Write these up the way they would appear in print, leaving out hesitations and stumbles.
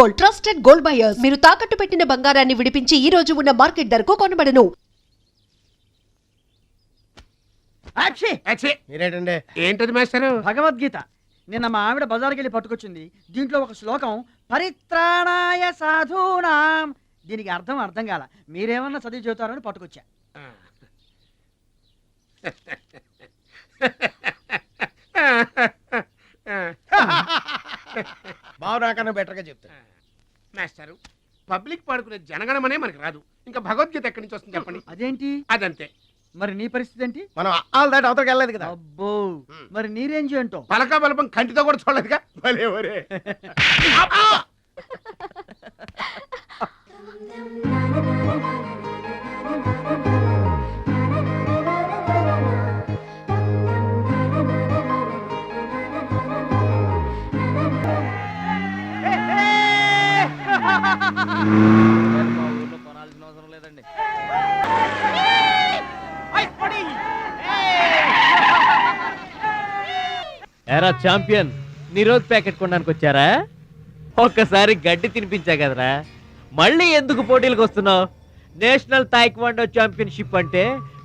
Gold, trusted gold buyers. మీరు తాకట్టు పెట్టిన బంగారాన్ని విడిపించి ఈ రోజు ఉన్న మార్కెట్ ధరకు కొనబడను. ఏంటది మాస్టర్? భగవద్గీత. నిన్న మా ఆవిడ బజార్కి వెళ్ళి పట్టుకొచ్చింది. దీంట్లో ఒక శ్లోకం పరిత్రాణాయ సాధూనాం. దీనికి అర్థం కాల. మీరేమన్నా చదివి చెబుతారని పట్టుకొచ్చా. బాగురాకన్నా బెటర్గా చెప్తా. మాస్టారు, పబ్లిక్ పాడుకునే జనగణమనే మనకి రాదు, ఇంకా భగవద్గీత ఎక్కడి నుంచి వస్తుంది చెప్పండి? అదేంటి? అదంతే. మరి నీ పరిస్థితి ఏంటి? మనం ఆల్ దాటి అవతలకి వెళ్ళలేదు కదా. అబ్బో, మరి నీ రేంజ్ ఏంటో? పలకా బలపం కంటితో కూడా చూడలేదుగా. భలే ఒరే. ఎరా ఛాంపియన్, నిరోధ్ ప్యాకెట్ కొనడానికి వచ్చారా? ఒక్కసారి గడ్డి తినిపించా కదరా, మళ్ళీ ఎందుకు పోటీలకు వస్తున్నావు? నేషనల్ తాయిక్వాండో ఛాంపియన్షిప్ అంటే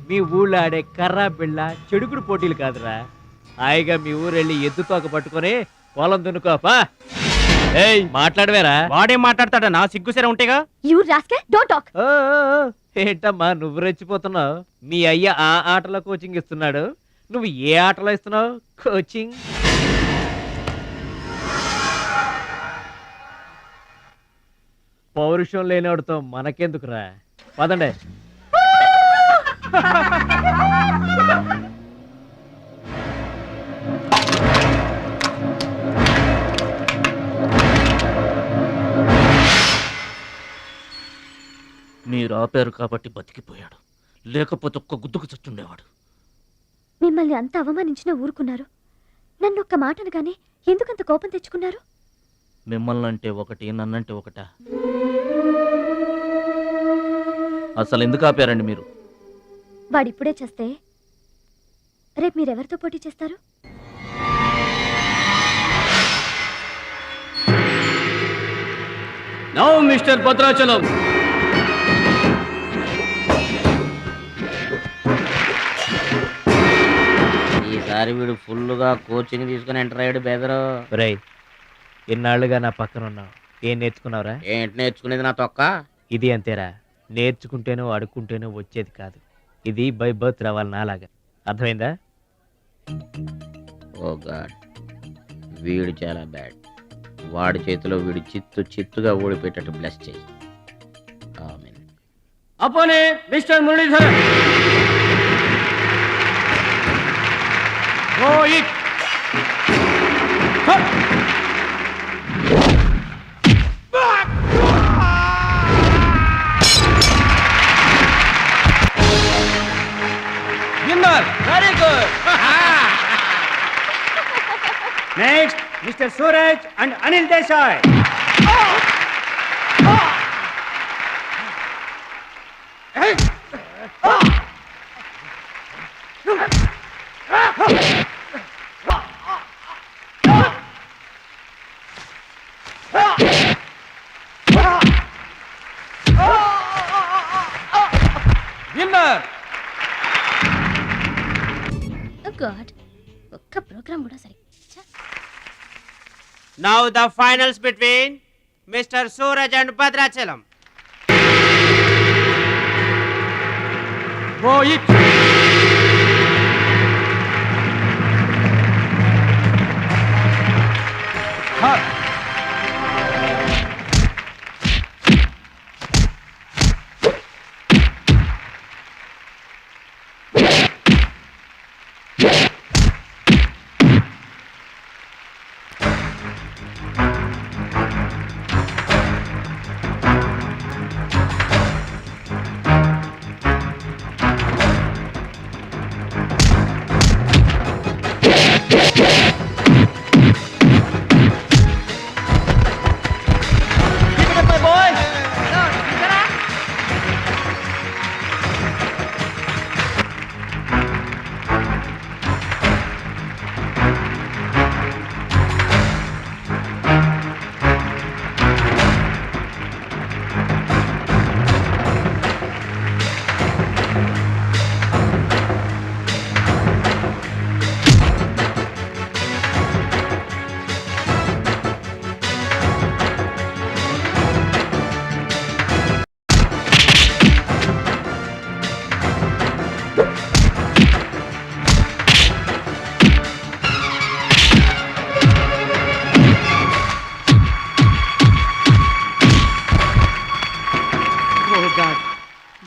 మీ ఊళ్ళో ఆడే కర్రా బిళ్ళ చెడుగుడు పోటీలు కాదురా. హాయిగా మీ ఊరెళ్ళి ఎద్దు తోక పట్టుకొని పొలం దున్నుకోపా. ఏయ్, మాట్లాడవేరా? వాడేం మాట్లాడతాడా? నా సిగ్గుసరే ఉంటేగా. ఏంటమ్మా నువ్వు రెచ్చిపోతున్నావు? మీ అయ్య ఆ ఆటలో కోచింగ్ ఇస్తున్నాడు, నువ్వు ఏ ఆటలో ఇస్తున్నావు కోచింగ్? పౌరుషం లేనివాడితో మనకెందుకురా, పదండి. మీరు ఆపారు కాబట్టి బతికిపోయాడు, లేకపోతే ఒక్క గుద్దుకు చచ్చుండేవాడు. మిమ్మల్ని అంత అవమానించినా ఊరుకున్నారు. నన్ను ఒక్క మాట అనగానే ఎందుకంత కోపం తెచ్చుకున్నారు? మిమ్మల్ని అంటే ఒకటి, నన్నంటే ఒకటా? అసలు ఎందుకు ఆపారండి మీరు? వాడిప్పుడే చేస్తే రేపు మీరెవరితో పోటీ చేస్తారు? నౌ మిస్టర్ భద్రాచలం, ఈసారి వీడు ఫుల్గా కోచింగ్ తీసుకుని ఎంటర్ అయ్యాడు. బెదరు రేయ్, ఎన్నాళ్ళుగా నా పక్కన ఉన్నావు, ఏం నేర్చుకున్నావురా? ఏంటి నేర్చుకునేది? నా తొక్క. ఇది అంతేరా, నేర్చుకుంటేనో అడుక్కుంటేనో వచ్చేది కాదు, ఇది బై బర్త్ రావాలి నాలాగా. అర్థమైందా? ఓ గాడ్, వీడు చాలా బ్యాడ్. వాడి చేతిలో వీడు చిత్తుగా ఓడిపోయేటట్టు బ్లెస్ చేయి. ఆమేన్. అపోనే mister Muralidhar. Very good. Next mister Suraj and Anil Desai. ఒక్క ప్రోగ్రామ్ కూడా సరే. Now the finals between Mr. Suraj and Bhadrachalam.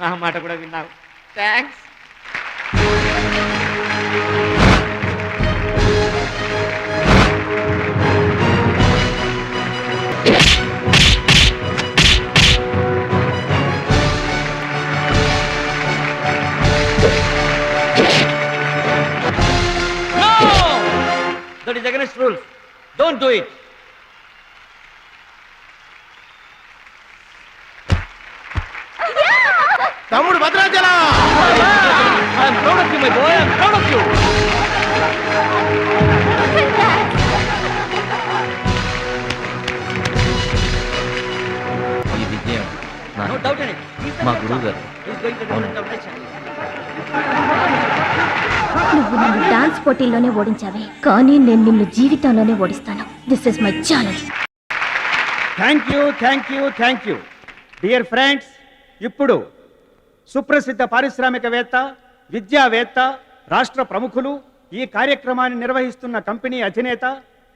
నా మాట కూడా విన్నావు. Thanks. That is against rules. Don't do it. తమ్ముడు Bhadrachalam. I am proud of you, my boy. I am proud of you. ఈ విజయం No doubt in it. మా గురువు గారు. He is going to do the nation. నువ్వు నన్ను dance పోటీల్లోనే ఓడించావే, కానీ నేను నిన్ను జీవితంలోనే ఓడిస్తాను. This is my challenge. Thank you dear friends. ఇప్పుడు సుప్రసిద్ధ పారిశ్రామికవేత్త, విద్యావేత్త, రాష్ట్ర ప్రముఖులు, ఈ కార్యక్రమాన్ని నిర్వహిస్తున్న కంపెనీ అధినేత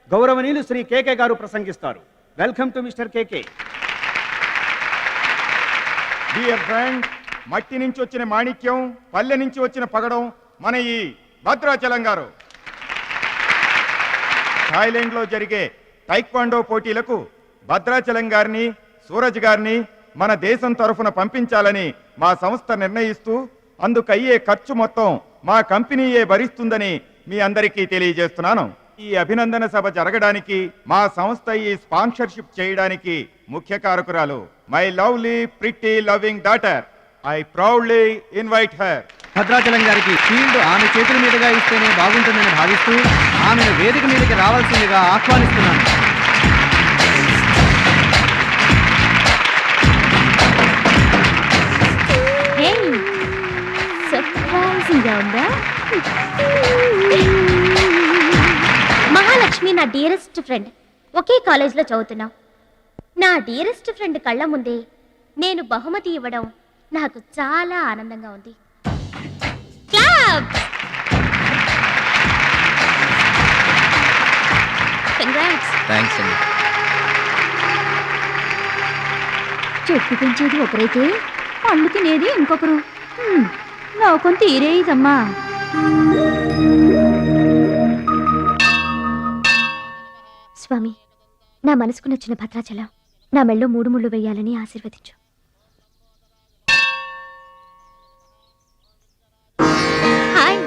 గౌరవనీయులు శ్రీ కేకే గారు ప్రసంగిస్తారు. Welcome to mister KK. Dear friend, మట్టి నుంచి వచ్చిన మాణిక్యం, పల్లె నుంచి వచ్చిన పగడం మన ఈ భద్రాచలం గారు. థాయిలాండ్లో జరిగే టైక్వాండో పోటీలకు భద్రాచలం గారిని, సూరజ్ గారిని మన దేశం తరఫున పంపించాలని మా సంస్థ నిర్ణయిస్తూ అందుకయ్యే ఖర్చు మొత్తం మా కంపెనీయే భరిస్తుందని మీ అందరికీ తెలియజేస్తున్నాను. ఈ అభినందన సభ జరగడానికి మా సంస్థ ఈ స్పాన్సర్షిప్ చేయడానికి ముఖ్య కారకురాలు my lovely pretty loving daughter. I proudly invite her. Bhadrachalam గారికి ఫీల్డ్ ఆమె చేతుల మీదుగా ఇస్తేనే బాగుంటుందని భావిస్తూ ఆమెను వేదిక మీదకి రావాల్సిందిగా ఆహ్వానిస్తున్నాను. సర్ప్రైజింగ్ గా ఉందా? మహాలక్ష్మి నా డియరెస్ట్ ఫ్రెండ్. ఒకే కాలేజ్లో చదువుతున్నాం. నా డియరెస్ట్ ఫ్రెండ్ కళ్ళ ముందే నేను బహుమతి ఇవ్వడం నాకు చాలా ఆనందంగా ఉంది. క్లాప్స్! కంగ్రాట్స్. థ్యాంక్స్ అండి. చెట్టు పెంచేది ఒకరైతే పళ్ళు తినేది ఇంకొకరు. లోకం తీరేదమ్మా. స్వామి, నా మనసుకు నచ్చిన భద్రాచలం నా మెళ్ళో 3 ముళ్ళు వేయాలని ఆశీర్వదించు. హాయ్.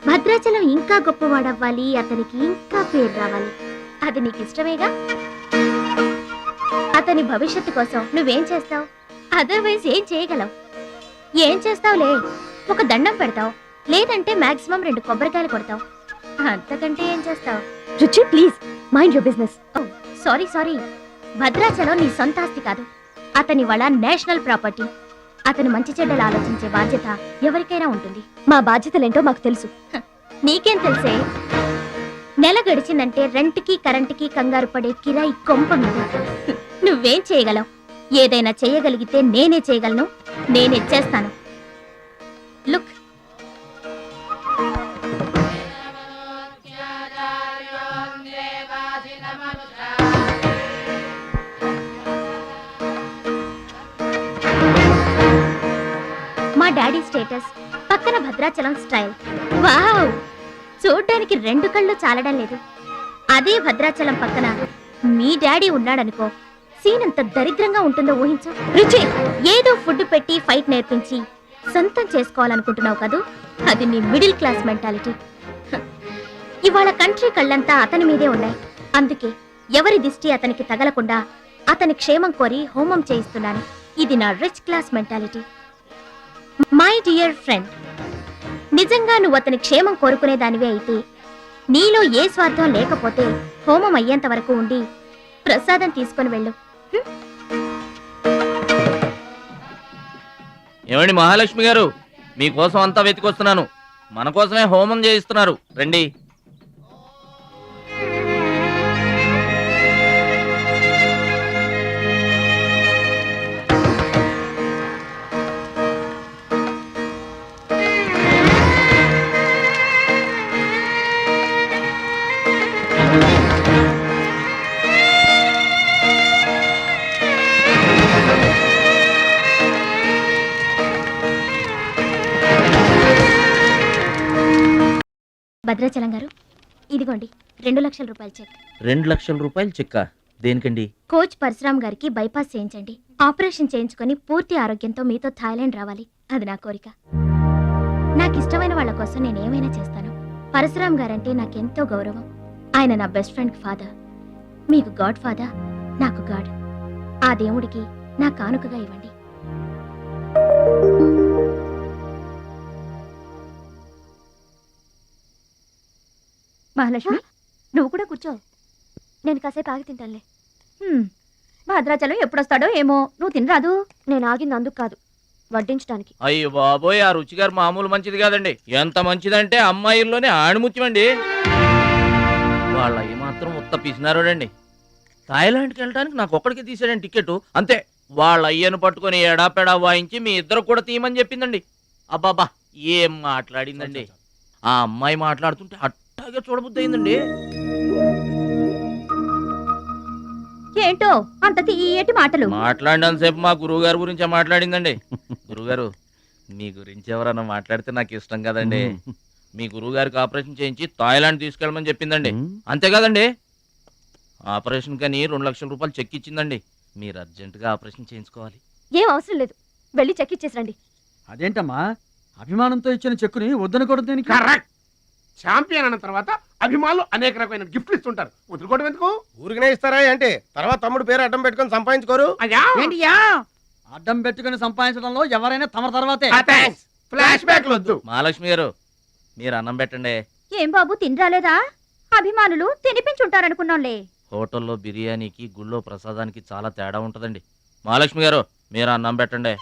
భద్రాచలం ఇంకా గొప్పవాడవ్వాలి, అతనికి ఇంకా పేరు రావాలి. అది నీకు ఇష్టమేగా? అతని భవిష్యత్తు కోసం నువ్వేం చేస్తావు? అదర్వైజ్ ఏం చేయగలవు? ఏం చేస్తావులే, ఒక దండం పెడతావు, లేదంటే మాక్సిమం 2 కొబ్బరికాయలు కొడతావు. అంతకంటే ఏం చేస్తావు? రుచి, please mind your business. Sorry, Bhadrachalam నీ సొంత ఆస్తి కాదు, అతని వాళ్ళ నేషనల్ ప్రాపర్టీ. అతను మంచి చెడ్డలు ఆలోచించే బాధ్యత ఎవరికైనా ఉంటుంది. మా బాధ్యతలేంటో మాకు తెలుసు. నీకేం తెలుసే? నెల గడిచిందంటే రెంట్కి కరెంటుకి కంగారు పడే కిరాయి కొంప మీద. నువ్వేం చేయగలవు? ఏదైనా చేయగలిగితే నేనే చేయగలను, నేనే చేస్తాను. లుక్, మా డాడీ స్టేటస్ పక్కన భద్రాచలం స్టైల్. వావ్, చూడ్డానికి 2 కళ్ళు చాలడం లేదు. అదే భద్రాచలం పక్కన మీ డాడీ ఉన్నాడనుకో, సీన్ ఎంత దరిద్రంగా ఉంటుందో ఊహించు. రుచి, ఏదో ఫుడ్ పెట్టి ఫైట్ నేర్పించి సొంతం చేసుకోవాలనుకుంటున్నావు కదూ, అది నీ మిడిల్ క్లాస్ మెంటాలిటీ. ఇవాళ కంట్రీ కళ్ళంతా అతని మీదే ఉన్నాయి. అందుకే ఎవరి దిష్టి అతనికి తగలకుండా అతని క్షేమం కోరి హోమం చేయిస్తున్నాను. ఇది నా rich class mentality. My dear friend, నిజంగా నువ్వు అతని క్షేమం కోరుకునేదానివే అయితే నీలో ఏ స్వార్థం లేకపోతే హోమం అయ్యేంత వరకు ఉండి ప్రసాదం తీసుకొని వెళ్ళు. ఏమండి మహాలక్ష్మి గారు, మీకోసం అంతా వెతికొస్తున్నాను. మన కోసమే హోమం చేయిస్తున్నారు, రండి. భద్రాచలం గారు, ఇదిగోండి 2 లక్షల రూపాయల చెక్. 2 లక్షల రూపాయలు చెక్క దేనికండి? కోచ్ పరశురామ్ గారికి బైపాస్ చేయించండి. ఆపరేషన్ చేయించుకొని పూర్తి ఆరోగ్యంతో మీతో థాయిలాండ్ రావాలి. అది నా కోరిక. నాకు ఇష్టమైన వాళ్ళ కోసం నేను ఏమైనా చేస్తాను. పరశురామ్ గారంటే నాకెంతో గౌరవం. ఆయన నా బెస్ట్ ఫ్రెండ్ ఫాదర్. మీకు గాడ్ ఫాదర్, నాకు గాడ్. ఆ దేవుడికి నా కానుకగా ఇవ్వండి. మహాలక్ష్మి, నువ్వు కూడా కూర్చో. నేను కాసేపు ఆగి తింటానులే. భద్రాచలం ఎప్పుడొస్తాడో ఏమో, నువ్వు తినరాదు. నేను ఆగింది అందుకు కాదు, వడ్డించడానికి. అయ్యో బాబోయ్, ఆ రుచి గారు మామూలు మంచిది కాదండి. ఎంత మంచిదంటే అమ్మాయిల్లోనే ఆణిముత్యమండి. వాళ్ళ ఏమాత్రం ఉత్త పిసినారోడండి. థాయిలాండ్కి వెళ్ళడానికి నాకు ఒక్కడికి తీసాడండి టికెట్. అంతే, వాళ్ళ అయ్యను పట్టుకొని ఎడాపెడా వాయించి మీ ఇద్దరు కూడా తీయమని చెప్పిందండి. అబ్బాబా ఏం మాట్లాడిందండి. ఆ అమ్మాయి మాట్లాడుతుంటే అట్టాగే చూడబుద్ధి అయిందండి. ఏంటో అంత తీయటి మాటలు మాట్లాడినంతసేపు మా గురువు గారి గురించే మాట్లాడిందండి. గురుగారు, మీ గురించి ఎవరన్నా మాట్లాడితే నాకు ఇష్టం కదండి. మీ గురువు గారికి ఆపరేషన్ చేయించి థాయిలాండ్ తీసుకెళ్ళమని చెప్పిందండి. అంతే కదండి. ఆపరేషన్ కని 2 లక్షల రూపాయలు చెక్ ఇచ్చిందండి. మీరు అర్జెంటుగా ఆపరేషన్ చేయించుకోవాలి. ఏం అవసరం లేదు, వెళ్ళి చెక్ ఇచ్చేసరండి. అదేంటమ్మా, అభిమానంతో ఇచ్చిన చెక్కుని వద్దనకూడదు దేనికి? కరెక్ట్. ఛాంపియన్ అన్న తర్వాత అభిమానులు అనేక రకమైన గిఫ్ట్లు ఇస్తుంటారు. వదులుకోవడం ఎందుకు? ఊరికనే ఇస్తారా అంటే తర్వాత తమ్ముడు పేరు అడ్డం పెట్టుకొని సంపాదించుకోరు. అయ్యా అడ్డం పెట్టుకుని సంపాదించడంలో ఎవరైనా తమ తర్వాతే. ఫ్లాష్ బ్యాక్ వద్దు. మహాలక్ష్మి గారు, మీరు అన్నం పెట్టండి. ఏం బాబు, తినరాలేదా? అభిమానులు తినిపించుంటారనుకున్నాంలే. హోటల్లో బిర్యానీకి గుళ్ళో ప్రసాదానికి చాలా తేడా ఉంటుందండి. మహాలక్ష్మి గారు, మీరు అన్నం పెట్టండి.